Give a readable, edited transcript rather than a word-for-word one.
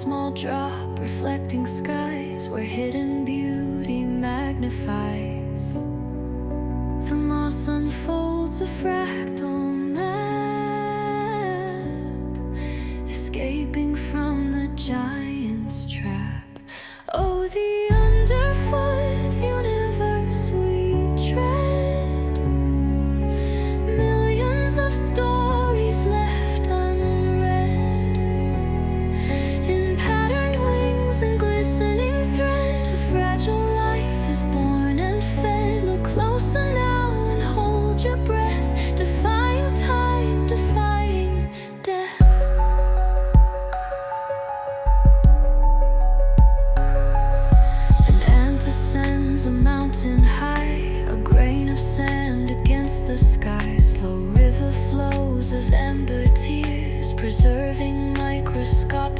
small drop reflecting skies where hidden beauty magnifies. The moss unfolds a fractal map, escaping from the giant's trap. Oh, the underfoot universe we tread, millions of stories left unread. In patterned wings and glistening thread, a fragile life is born and fed. Look closer now and hold your breath, defying time, defying death. An ant ascends a mountain high, a grain of sand against the sky. Slow river flows of ember tears, preserving microscopic